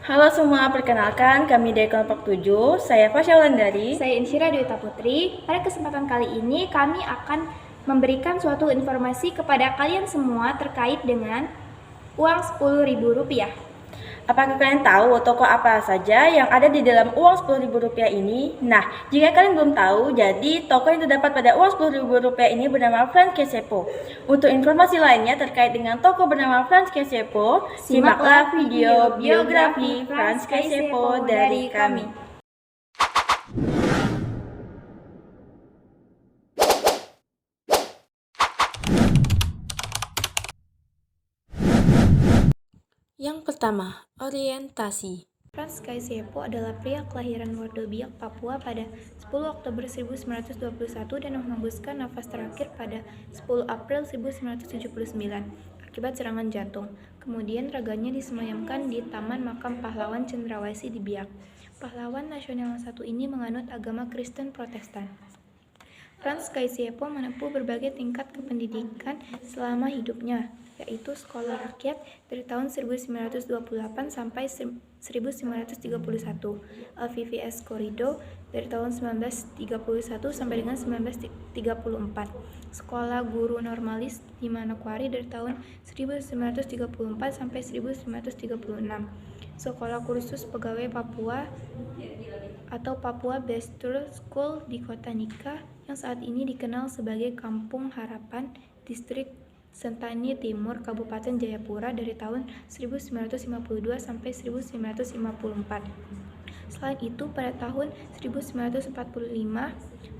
Halo semua, perkenalkan kami dari kelompok 7. Saya Fasya Wulandari. Saya Insyira Dewita Putri. Pada kesempatan kali ini kami akan memberikan suatu informasi kepada kalian semua terkait dengan uang Rp10.000. Apakah kalian tahu tokoh apa saja yang ada di dalam uang Rp10.000 ini? Nah, jika kalian belum tahu, jadi tokoh yang terdapat pada uang Rp10.000 ini bernama Franz Kessel. Untuk informasi lainnya terkait dengan tokoh bernama Franz Kessel, simaklah video biografi Franz Kessel dari kami. Yang pertama, orientasi. Franz Kaisepo adalah pria kelahiran Wardobiak, Papua pada 10 Oktober 1921 dan menghembuskan nafas terakhir pada 10 April 1979 akibat serangan jantung. Kemudian raganya disemayamkan di Taman Makam Pahlawan Cendrawasih di Biak. Pahlawan nasional yang satu ini menganut agama Kristen Protestan. Franz Kaisepo menempuh berbagai tingkat kependidikan selama hidupnya, yaitu sekolah rakyat dari tahun 1928 sampai 1931, LVVS Corrido dari tahun 1931 sampai dengan 1934, sekolah guru normalis di Manokwari dari tahun 1934 sampai 1936, sekolah kursus pegawai Papua atau Papua Basic School di Kota Nika yang saat ini dikenal sebagai Kampung Harapan, Distrik Sentani Timur, Kabupaten Jayapura dari tahun 1952 sampai 1954. Selain itu, pada tahun 1945,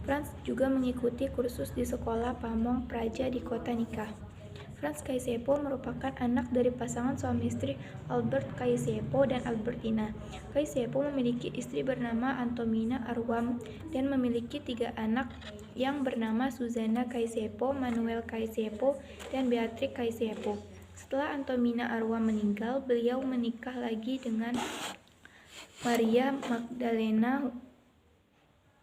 Franz juga mengikuti kursus di Sekolah Pamong Praja di Kota Nika. Franz Kaisepo merupakan anak dari pasangan suami istri Albert Kaisepo dan Albertina. Kaisepo memiliki istri bernama Antomina Arwam dan memiliki 3 anak yang bernama Suzana Kaisepo, Manuel Kaisepo, dan Beatrix Kaisepo. Setelah Antomina Arwam meninggal, beliau menikah lagi dengan Maria Magdalena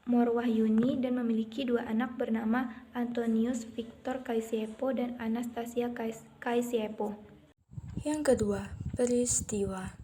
Morwahyuni dan memiliki 2 anak bernama Antonius Victor Kaisepo dan Anastasia Kaisepo. Yang kedua, peristiwa.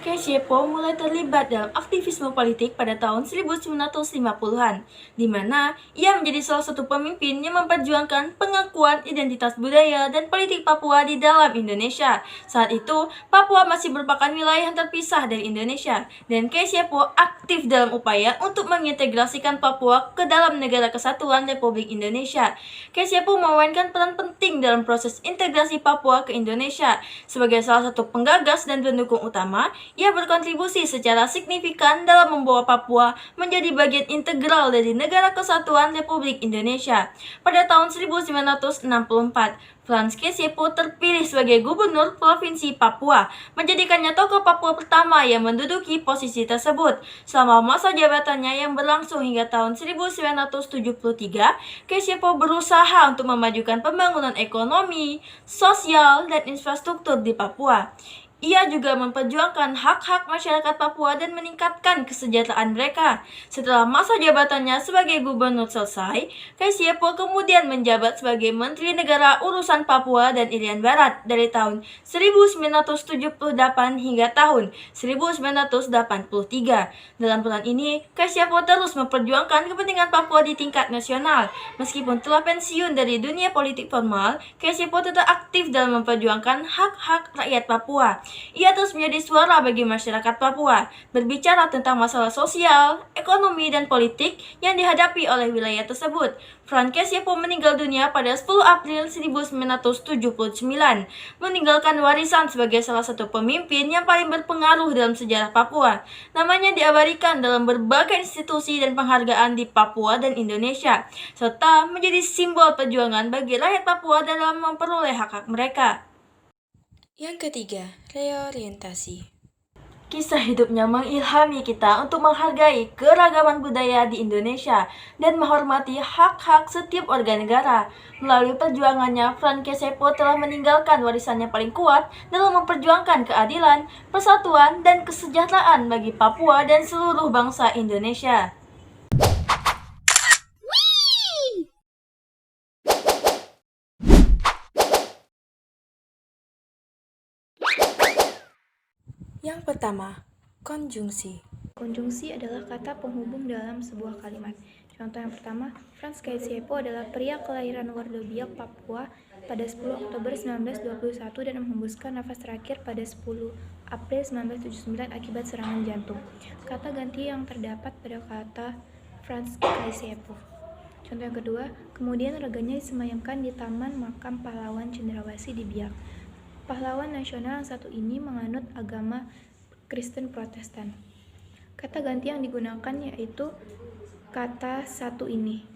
Kaisepo mulai terlibat dalam aktivisme politik pada tahun 1950-an, di mana ia menjadi salah satu pemimpin yang memperjuangkan pengakuan identitas budaya dan politik Papua di dalam Indonesia. Saat itu, Papua masih merupakan wilayah yang terpisah dari Indonesia, dan Kaisepo aktif dalam upaya untuk mengintegrasikan Papua ke dalam Negara Kesatuan Republik Indonesia. Kaisepo memainkan peran penting dalam proses integrasi Papua ke Indonesia. Sebagai salah satu penggagas dan pendukung utama, ia berkontribusi secara signifikan dalam membawa Papua menjadi bagian integral dari Negara Kesatuan Republik Indonesia. Pada tahun 1964, Franz Kaisepo terpilih sebagai gubernur Provinsi Papua, menjadikannya tokoh Papua pertama yang menduduki posisi tersebut. Selama masa jabatannya yang berlangsung hingga tahun 1973, Kaisepo berusaha untuk memajukan pembangunan ekonomi, sosial, dan infrastruktur di Papua. Ia juga memperjuangkan hak-hak masyarakat Papua dan meningkatkan kesejahteraan mereka. Setelah masa jabatannya sebagai gubernur selesai, Kaisepo kemudian menjabat sebagai Menteri Negara Urusan Papua dan Irian Barat dari tahun 1978 hingga tahun 1983. Dalam peran ini, Kaisepo terus memperjuangkan kepentingan Papua di tingkat nasional. Meskipun telah pensiun dari dunia politik formal, Kaisepo tetap aktif dalam memperjuangkan hak-hak rakyat Papua. Ia terus menjadi suara bagi masyarakat Papua, berbicara tentang masalah sosial, ekonomi, dan politik yang dihadapi oleh wilayah tersebut. Franz Kaisepo meninggal dunia pada 10 April 1979, meninggalkan warisan sebagai salah satu pemimpin yang paling berpengaruh dalam sejarah Papua. Namanya diabadikan dalam berbagai institusi dan penghargaan di Papua dan Indonesia, serta menjadi simbol perjuangan bagi rakyat Papua dalam memperoleh hak-hak mereka. Yang ketiga, reorientasi. Kisah hidupnya mengilhami kita untuk menghargai keragaman budaya di Indonesia dan menghormati hak-hak setiap warga negara. Melalui perjuangannya, Franz Kaisepo telah meninggalkan warisan yang paling kuat dalam memperjuangkan keadilan, persatuan, dan kesejahteraan bagi Papua dan seluruh bangsa Indonesia. Yang pertama, konjungsi. Konjungsi adalah kata penghubung dalam sebuah kalimat. Contoh yang pertama, Frans Kaisiepo adalah pria kelahiran Wardobiak, Papua pada 10 Oktober 1921 dan menghembuskan nafas terakhir pada 10 April 1979 akibat serangan jantung. Kata ganti yang terdapat pada kata Frans Kaisiepo. Contoh yang kedua, kemudian raganya disemayamkan di Taman Makam Pahlawan Cendrawasih di Biak. Pahlawan nasional yang satu ini menganut agama Kristen Protestan. Kata ganti yang digunakan yaitu kata satu ini.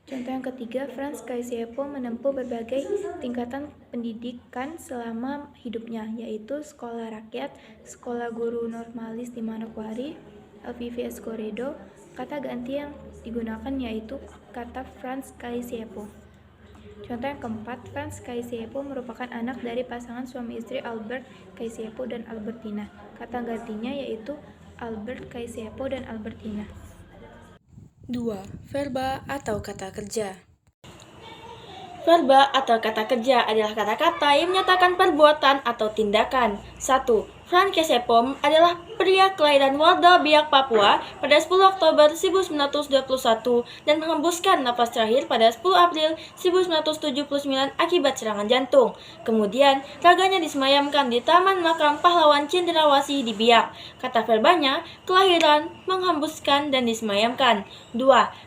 Contoh yang ketiga, Frans Kaisiepo menempuh berbagai tingkatan pendidikan selama hidupnya, yaitu Sekolah Rakyat, Sekolah Guru Normalis di Manokwari, LPVS Koredo. Kata ganti yang digunakan yaitu kata Frans Kaisiepo. Contoh yang keempat, Frans Kaisiepo merupakan anak dari pasangan suami istri Albert Kaisiepo dan Albertina. Kata gantinya yaitu Albert Kaisiepo dan Albertina. 2. Verba atau kata kerja. Verba atau kata kerja adalah kata-kata yang menyatakan perbuatan atau tindakan. 1. Frans Kaisiepo adalah pria kelahiran Wardobiak, Papua pada 10 Oktober 1921 dan menghembuskan nafas terakhir pada 10 April 1979 akibat serangan jantung. Kemudian, raganya disemayamkan di Taman Makam Pahlawan Cendrawasih di Biak. Kata verbanya, kelahiran, menghembuskan, dan disemayamkan. 2.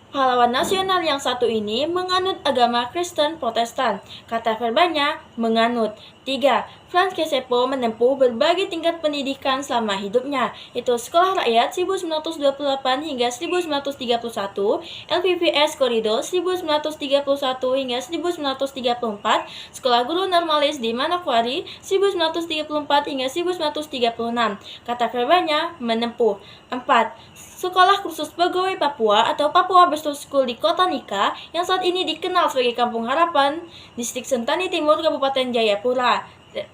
Pahlawan nasional yang satu ini menganut agama Kristen Protestan. Kata verbanya, menganut. 3. Frans Kaisiepo menempuh berbagai tingkat pendidikan selama hidupnya, yaitu Sekolah Rakyat 1928 hingga 1931, LPVS Koredo 1931 hingga 1934, Sekolah Guru Normalis di Manokwari 1934 hingga 1936. Kata verbanya, menempuh. 4. Sekolah Khusus Pegawai Papua atau Papua Basic School di Kota Nika yang saat ini dikenal sebagai Kampung Harapan, Distrik Sentani Timur, Kabupaten Jayapura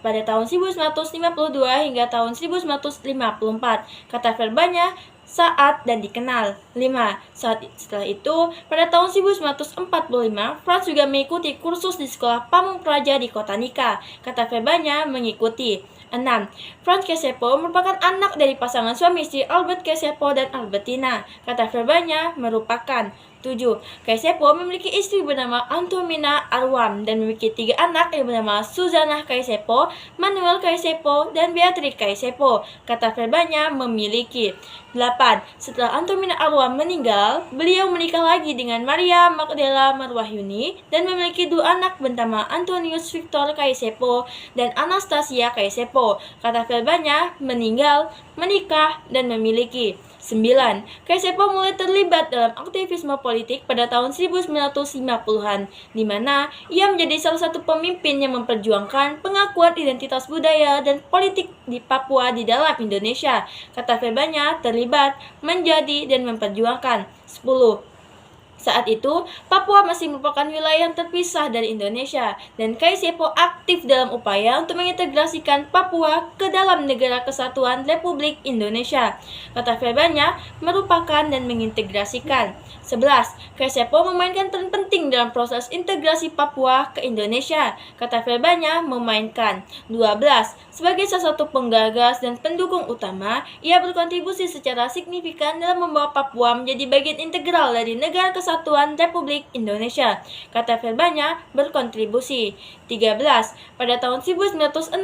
pada tahun 1952 hingga tahun 1954. Kata verbanya, saat dan dikenal. 5. Setelah itu, pada tahun 1945, Frans juga mengikuti kursus di Sekolah Pamung Praja di Kota Nika. Kata verbanya, mengikuti. 6. Frans Kaisiepo merupakan anak dari pasangan suami istri Albert Kaisiepo dan Albertina. Kata verbanya, merupakan. 7. Kaisiepo memiliki istri bernama Antonina Arwam dan memiliki 3 anak yang bernama Suzana Kaisiepo, Manuel Kaisiepo, dan Beatrice Kaisiepo. Kata verbanya, memiliki. 8. Setelah Antonina Arwam meninggal, beliau menikah lagi dengan Maria Magdalena Marwahyuni dan memiliki 2 anak bernama Antonius Victor Kaisiepo dan Anastasia Kaisiepo. Kata verbanya, meninggal, menikah, dan memiliki. 9. Kaisiepo mulai terlibat dalam aktivisme politik pada tahun 1950-an, di mana ia menjadi salah satu pemimpin yang memperjuangkan pengakuan identitas budaya dan politik di Papua di dalam Indonesia. Kata verbanya, terlibat, menjadi, dan memperjuangkan. 10. Saat itu, Papua masih merupakan wilayah yang terpisah dari Indonesia, dan Kaisiepo aktif dalam upaya untuk mengintegrasikan Papua ke dalam Negara Kesatuan Republik Indonesia. Kata verbanya, merupakan dan mengintegrasikan. 11. Kaisiepo memainkan peran penting dalam proses integrasi Papua ke Indonesia. Kata verbanya, memainkan. 12. Sebagai salah satu penggagas dan pendukung utama, ia berkontribusi secara signifikan dalam membawa Papua menjadi bagian integral dari Negara Kesatuan Republik Indonesia. Kata verbanya, berkontribusi. 13. Pada tahun 1964,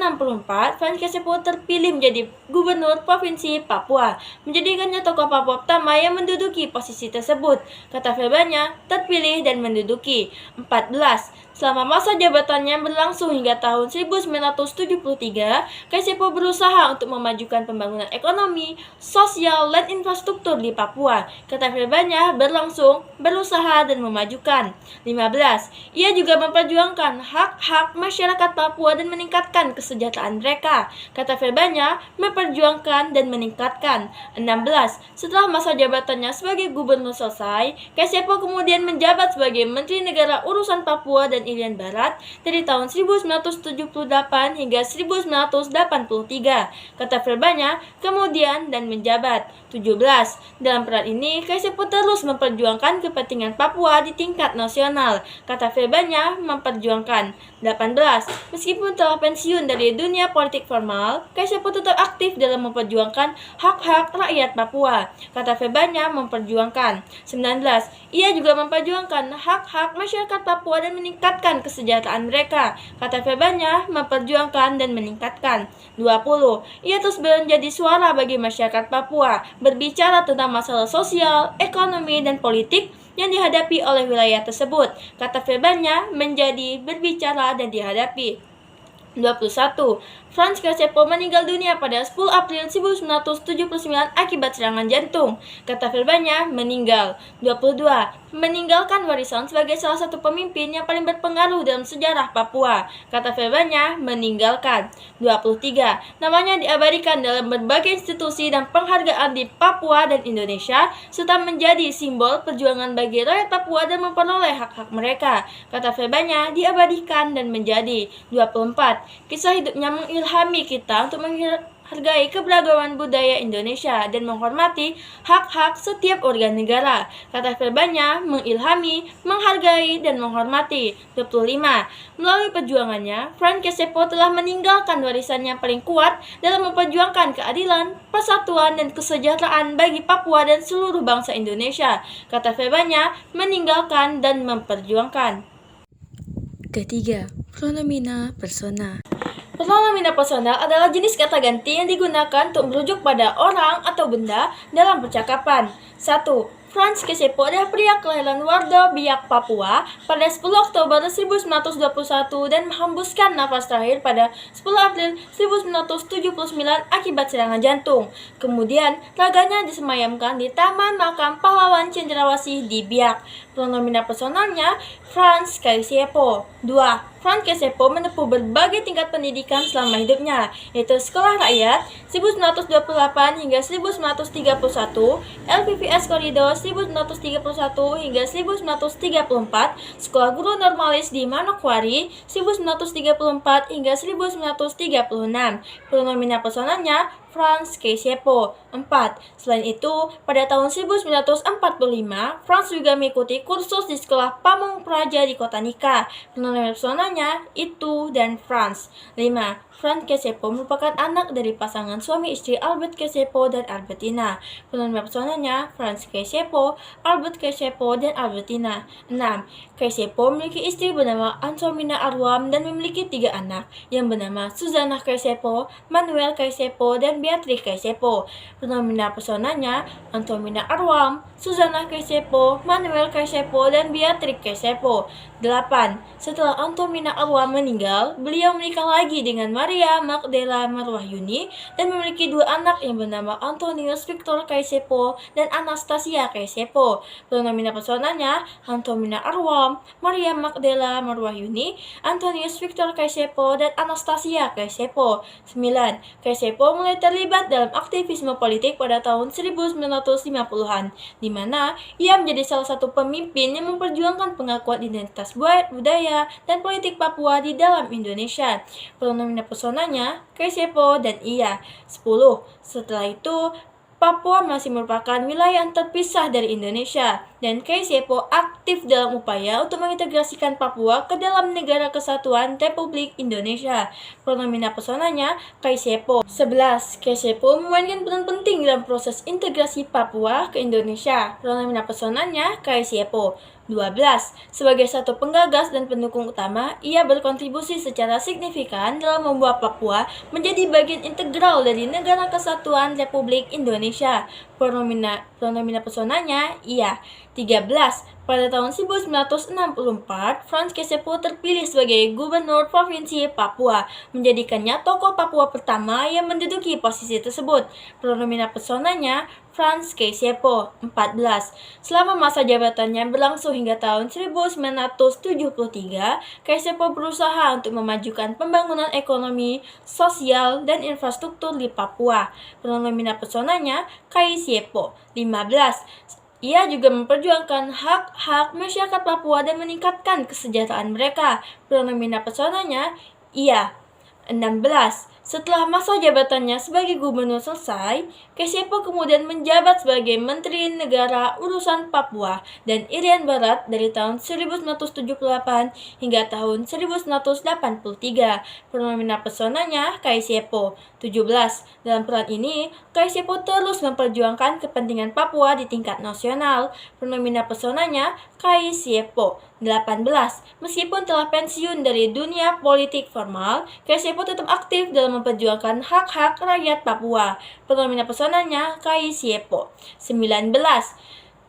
Frans Kaisiepo terpilih menjadi Gubernur Provinsi Papua, menjadikannya tokoh Papua pertama yang menduduki posisi tersebut. Kata verbanya, terpilih dan menduduki. 14. Selama masa jabatannya berlangsung hingga tahun 1973, Kaisiepo berusaha untuk memajukan pembangunan ekonomi, sosial, dan infrastruktur di Papua. Kata verbanya, berlangsung, berusaha, dan memajukan. 15. Ia juga memperjuangkan hak-hak masyarakat Papua dan meningkatkan kesejahteraan mereka. Kata verbanya, memperjuangkan dan meningkatkan. 16. Setelah masa jabatannya sebagai gubernur selesai, Kaisiepo kemudian menjabat sebagai Menteri Negara Urusan Papua dan Irian Barat dari tahun 1978 hingga 1983. Kata verbanya, kemudian dan menjabat. 17. Dalam peran ini, Kaisiepo terus memperjuangkan kepentingan Papua di tingkat nasional. Kata verbanya, memperjuangkan. 18. Meskipun telah pensiun dari dunia politik formal, Kaisepo tetap aktif dalam memperjuangkan hak-hak rakyat Papua. Kata Febanya memperjuangkan. 19. Ia juga memperjuangkan hak-hak masyarakat Papua dan meningkatkan kesejahteraan mereka. Kata Febanya memperjuangkan dan meningkatkan. 20. Ia terus menjadi suara bagi masyarakat Papua, berbicara tentang masalah sosial, ekonomi, dan politik yang dihadapi oleh wilayah tersebut. Kata Febanya menjadi berbicara dan dihadapi. 21. Franz Kaisepo meninggal dunia pada 10 April 1979 akibat serangan jantung. Kata Verbanya meninggal. 22. Meninggalkan warisan sebagai salah satu pemimpin yang paling berpengaruh dalam sejarah Papua. Kata Verbanya meninggalkan. 23. Namanya diabadikan dalam berbagai institusi dan penghargaan di Papua dan Indonesia, serta menjadi simbol perjuangan bagi rakyat Papua dan memperoleh hak-hak mereka. Kata Verbanya diabadikan dan menjadi. 24. Kisah hidupnya mengilhami kita untuk menghargai keberagaman budaya Indonesia dan menghormati hak-hak setiap warga negara. Kata Verbanya mengilhami, menghargai, dan menghormati. 25. Melalui perjuangannya, Franz Kaisepo telah meninggalkan warisan yang paling kuat dalam memperjuangkan keadilan, persatuan, dan kesejahteraan bagi Papua dan seluruh bangsa Indonesia. Kata Verbanya meninggalkan dan memperjuangkan. Ketiga, pronomina persona. Pronomina personal adalah jenis kata ganti yang digunakan untuk merujuk pada orang atau benda dalam percakapan. 1. Franz Kaisepo adalah pria kelahiran Warga Biak, Papua pada 10 Oktober 1921 dan menghembuskan nafas terakhir pada 10 April 1979 akibat serangan jantung. Kemudian, raganya disemayamkan di Taman Makam Pahlawan Cendrawasih di Biak. Pronomina personalnya Franz Kaisepo. 2. Franz Kaisepo menempuh berbagai tingkat pendidikan selama hidupnya, yaitu Sekolah Rakyat 1928 hingga 1931, LPPS Koridor 1931 hingga 1934, Sekolah Guru Normalis di Manokwari 1934 hingga 1936. Pronomina personalnya Franz Kaisepo. 4. Selain itu, pada tahun 1945, Franz juga mengikuti kursus di Sekolah Pamung Praja di Kota Nika. Pronomina personalnya itu dan Franz. 5. Franz Kaisepo merupakan anak dari pasangan suami istri Albert Kaisepo dan Albertina. Pronomina personalnya Franz Kaisepo, Albert Kaisepo, dan Albertina. 6. Kaisepo memiliki istri bernama Antomina Arwam dan memiliki 3 anak yang bernama Suzana Kaisepo, Manuel Kaisepo, dan Beatrice Kaisepo. Pronomina personalnya Antomina Arwam, Suzana Kaisepo, Manuel Kaisepo, dan Beatrice Kaisepo. 8. Setelah Antomina Arwam meninggal, beliau menikah lagi dengan Maria Magdela Marwahyuni dan memiliki 2 anak yang bernama Antonius Victor Kaisepo dan Anastasia Kaisepo. Pronomina personalnya Antomina Arwam, Maria Magdela Marwahyuni, Antonius Victor Kaisepo, dan Anastasia Kaisepo. 9. Kaisepo mulai terlibat dalam aktivisme politik pada tahun 1950-an, di mana ia menjadi salah satu pemimpin yang memperjuangkan pengakuan identitas budaya dan politik Papua di dalam Indonesia. Pronomina personalnya Kaisepo dan ia. 10. Setelah itu, Papua masih merupakan wilayah yang terpisah dari Indonesia, dan Kaisepo aktif dalam upaya untuk mengintegrasikan Papua ke dalam Negara Kesatuan Republik Indonesia. Pronomina personalnya Kaisepo. 11. Kaisepo memainkan peran penting dalam proses integrasi Papua ke Indonesia. Pronomina personalnya Kaisepo. 12. Sebagai satu penggagas dan pendukung utama, ia berkontribusi secara signifikan dalam membuat Papua menjadi bagian integral dari Negara Kesatuan Republik Indonesia. Pronomina personalnya ia. 13. Pada tahun 1964, Franz Kaisepo terpilih sebagai Gubernur Provinsi Papua, menjadikannya tokoh Papua pertama yang menduduki posisi tersebut. Pronomina personalnya Franz Kaisepo. 14. Selama masa jabatannya berlangsung hingga tahun 1973, Kaisepo berusaha untuk memajukan pembangunan ekonomi, sosial, dan infrastruktur di Papua. Pronomina personalnya Kaisepo. 15. Ia juga memperjuangkan hak-hak masyarakat Papua dan meningkatkan kesejahteraan mereka. Pronomina personalnya ia. 16. Setelah masa jabatannya sebagai gubernur selesai, Kasiepo kemudian menjabat sebagai Menteri Negara Urusan Papua dan Irian Barat dari tahun 1978 hingga tahun 1983. Fenomena pesonanya Kasiepo 17. Dalam peran ini, Kasiepo terus memperjuangkan kepentingan Papua di tingkat nasional. Fenomena pesonanya Kasiepo 18. Meskipun telah pensiun dari dunia politik formal, Kasiepo tetap aktif dalam memperjuangkan hak-hak rakyat Papua. Fenomena pesonanya Kasiepo 19.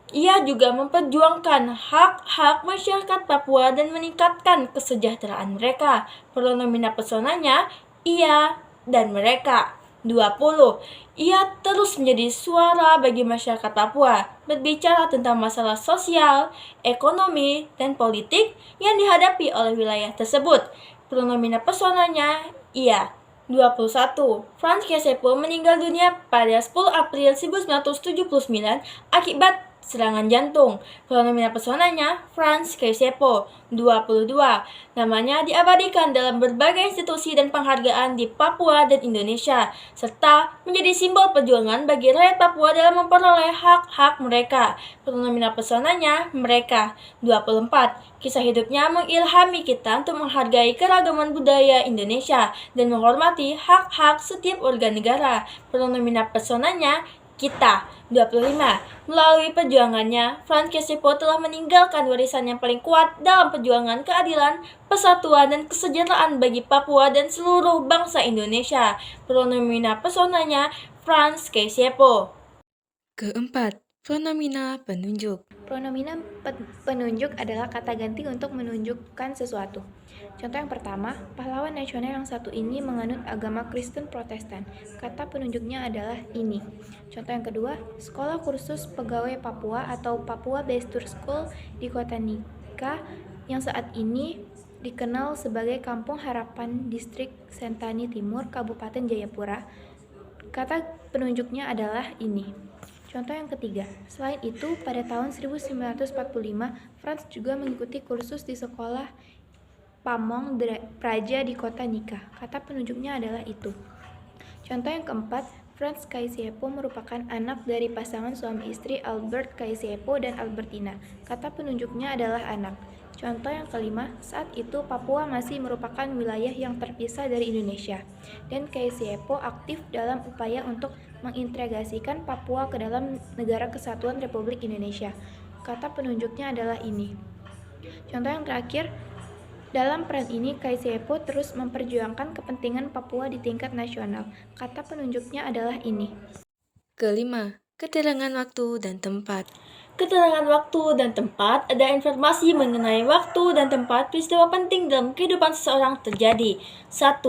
Ia juga memperjuangkan hak-hak masyarakat Papua dan meningkatkan kesejahteraan mereka. Fenomena pesonanya ia dan mereka. 20. Ia terus menjadi suara bagi masyarakat Papua, berbicara tentang masalah sosial, ekonomi, dan politik yang dihadapi oleh wilayah tersebut. Fenomena pesonanya ia. 21. Franz Kasiepo meninggal dunia pada 10 April 1979 akibat serangan jantung. Fenomena pesonanya Franz Kasiepo 22. Namanya diabadikan dalam berbagai institusi dan penghargaan di Papua dan Indonesia, serta menjadi simbol perjuangan bagi rakyat Papua dalam memperoleh hak-hak mereka. Fenomena pesonanya mereka 24. Kisah hidupnya mengilhami kita untuk menghargai keragaman budaya Indonesia dan menghormati hak-hak setiap warga negara. Fenomena pesonanya kita. 25. Melalui perjuangannya, Franz Kasiepo telah meninggalkan warisan yang paling kuat dalam perjuangan keadilan, persatuan, dan kesejahteraan bagi Papua dan seluruh bangsa Indonesia. Fenomena pesonanya Franz Kasiepo. Keempat, fenomena penunjuk. Pronomina penunjuk adalah kata ganti untuk menunjukkan sesuatu. Contoh yang pertama, pahlawan nasional yang satu ini menganut agama Kristen Protestan. Kata penunjuknya adalah ini. Contoh yang kedua, sekolah kursus pegawai Papua atau Papua Basic School di Kota Nika yang saat ini dikenal sebagai Kampung Harapan Distrik Sentani Timur, Kabupaten Jayapura. Kata penunjuknya adalah ini. Contoh yang ketiga, selain itu, pada tahun 1945, Franz juga mengikuti kursus di sekolah Pamong Praja di kota Nika. Kata penunjuknya adalah itu. Contoh yang keempat, Franz Kasiepo merupakan anak dari pasangan suami istri Albert Kasiepo dan Albertina. Kata penunjuknya adalah anak. Contoh yang kelima, saat itu Papua masih merupakan wilayah yang terpisah dari Indonesia, dan Kasiepo aktif dalam upaya untuk mengintegrasikan Papua ke dalam Negara Kesatuan Republik Indonesia. Kata penunjuknya adalah ini. Contoh yang terakhir, dalam peran ini Kasiepo terus memperjuangkan kepentingan Papua di tingkat nasional. Kata penunjuknya adalah ini. Kelima, keterangan waktu dan tempat. Keterangan waktu dan tempat ada informasi mengenai waktu dan tempat peristiwa penting dalam kehidupan seseorang terjadi. 1.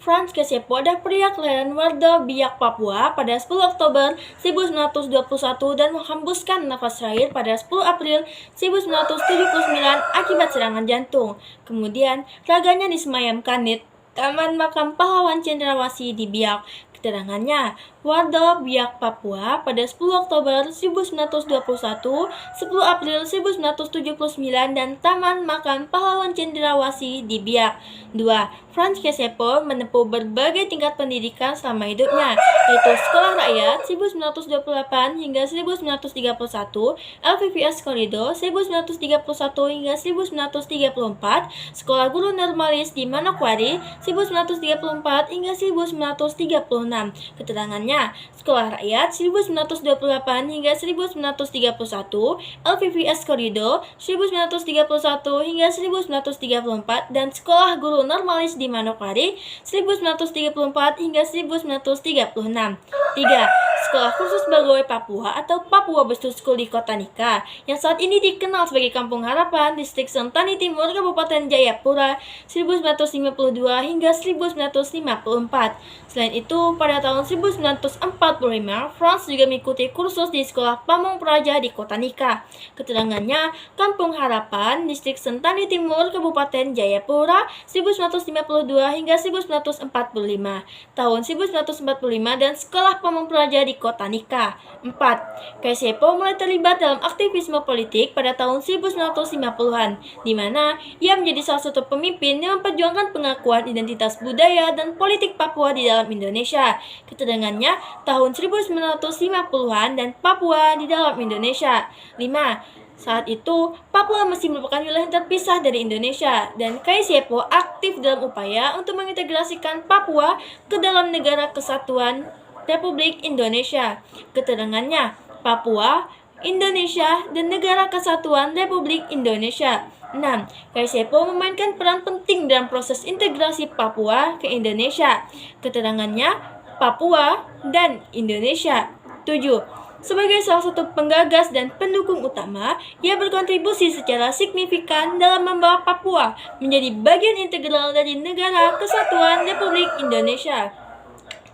Franz Kasiepo adalah pria kelahiran Wardo Biak, Papua pada 10 Oktober 1921 dan menghembuskan nafas terakhir pada 10 April 1979 akibat serangan jantung. Kemudian, raganya disemayamkan di Taman Makam Pahlawan Cendrawasih di Biak. Keterangannya, Wardo Biak, Papua pada 10 Oktober 1921, 10 April 1979 dan Taman Makam Pahlawan Cendrawasih di Biak. 2. Franz Kasiepo menempuh berbagai tingkat pendidikan selama hidupnya, yaitu Sekolah Rakyat 1928 hingga 1931, LVPS Korido 1931 hingga 1934, Sekolah Guru Normalis di Manokwari 1934 hingga 1936. Keterangannya, Sekolah Rakyat 1928 hingga 1931, LVPS Korido 1931 hingga 1934 dan Sekolah Guru Normalis di Manokwari 1934 hingga 1936. 3. Sekolah Khusus Pegawai Papua atau Papua Basic School di Kota Nika yang saat ini dikenal sebagai Kampung Harapan Distrik Sentani Timur, Kabupaten Jayapura 1952 hingga 1954. Selain itu, pada tahun 1945, Franz juga mengikuti kursus di Sekolah Pamong Praja di Kota Nika. Keterangannya, Kampung Harapan Distrik Sentani Timur, Kabupaten Jayapura 1952 hingga 1945. Tahun 1945 dan Sekolah Pamong Praja di Kota Nika. 4. Kasiepo mulai terlibat dalam aktivisme politik pada tahun 1950-an, di mana ia menjadi salah satu pemimpin yang memperjuangkan pengakuan identitas budaya dan politik Papua di dalam dalam Indonesia. Keterangannya tahun 1950-an dan Papua di dalam Indonesia. 5. Saat itu, Papua masih merupakan wilayah yang terpisah dari Indonesia, dan KSYPO aktif dalam upaya untuk mengintegrasikan Papua ke dalam Negara Kesatuan Republik Indonesia. Keterangannya, Papua, Indonesia, dan Negara Kesatuan Republik Indonesia. 6. KSYPO memainkan peran penting dalam proses integrasi Papua ke Indonesia. Keterangannya, Papua dan Indonesia. 7. Sebagai salah satu penggagas dan pendukung utama, ia berkontribusi secara signifikan dalam membawa Papua menjadi bagian integral dari Negara Kesatuan Republik Indonesia.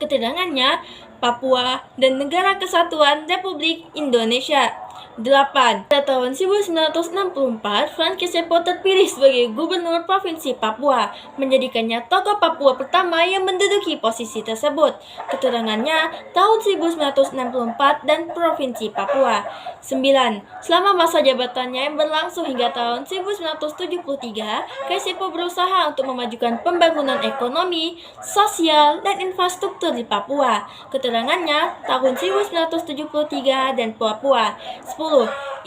Keterangannya, Papua dan Negara Kesatuan Republik Indonesia. 8. Pada tahun 1964, Frans KSYPO terpilih sebagai Gubernur Provinsi Papua, menjadikannya tokoh Papua pertama yang menduduki posisi tersebut. Keterangannya tahun 1964 dan Provinsi Papua. 9. Selama masa jabatannya yang berlangsung hingga tahun 1973, KSYPO berusaha untuk memajukan pembangunan ekonomi, sosial, dan infrastruktur di Papua. Keterangannya tahun 1973 dan Papua. 10.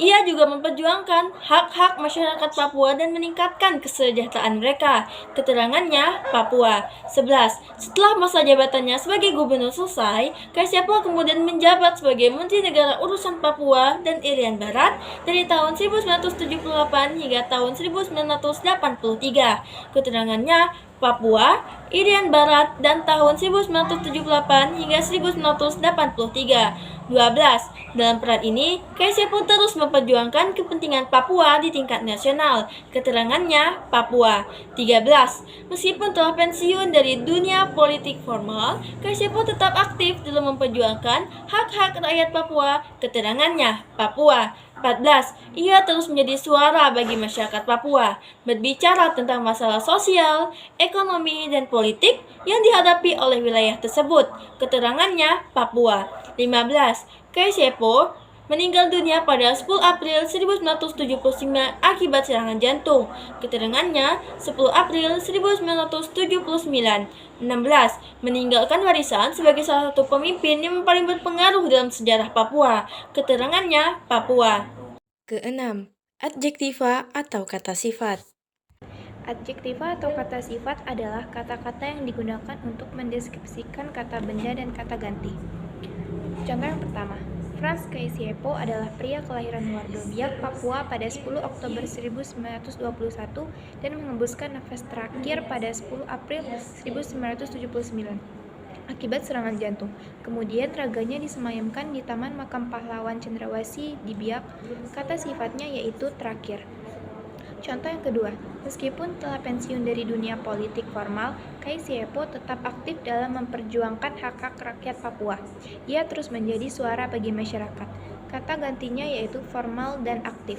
Ia juga memperjuangkan hak-hak masyarakat Papua dan meningkatkan kesejahteraan mereka. Keterangannya, Papua. 11. Setelah masa jabatannya sebagai gubernur selesai, KSYPO kemudian menjabat sebagai Menteri Negara Urusan Papua dan Irian Barat dari tahun 1978 hingga tahun 1983. Keterangannya, Papua, Irian Barat, dan tahun 1978 hingga 1983. 12. Dalam peran ini, KSYPO terus memperjuangkan kepentingan Papua di tingkat nasional. Keterangannya, Papua. 13. Meskipun telah pensiun dari dunia politik formal, KSYPO tetap aktif dalam memperjuangkan hak-hak rakyat Papua. Keterangannya, Papua. 14. Ia terus menjadi suara bagi masyarakat Papua, berbicara tentang masalah sosial, ekonomi, dan politik yang dihadapi oleh wilayah tersebut. Keterangannya, Papua. 15. KSYPO meninggal dunia pada 10 April 1979 akibat serangan jantung. Keterangannya 10 April 1979. 16. Meninggalkan warisan sebagai salah satu pemimpin yang paling berpengaruh dalam sejarah Papua. Keterangannya, Papua. Keenam, adjektiva atau kata sifat. Adjektiva atau kata sifat adalah kata-kata yang digunakan untuk mendeskripsikan kata benda dan kata ganti. Contoh yang pertama, Frans KSYPO adalah pria kelahiran Wardobiak, Papua pada 10 Oktober 1921 dan mengembuskan nafas terakhir pada 10 April 1979 akibat serangan jantung. Kemudian raganya disemayamkan di Taman Makam Pahlawan Cendrawasih di Biak. Kata sifatnya yaitu terakhir. Contoh yang kedua, meskipun telah pensiun dari dunia politik formal, KSYPO tetap aktif dalam memperjuangkan hak-hak rakyat Papua. Ia terus menjadi suara bagi masyarakat. Kata gantinya yaitu formal dan aktif.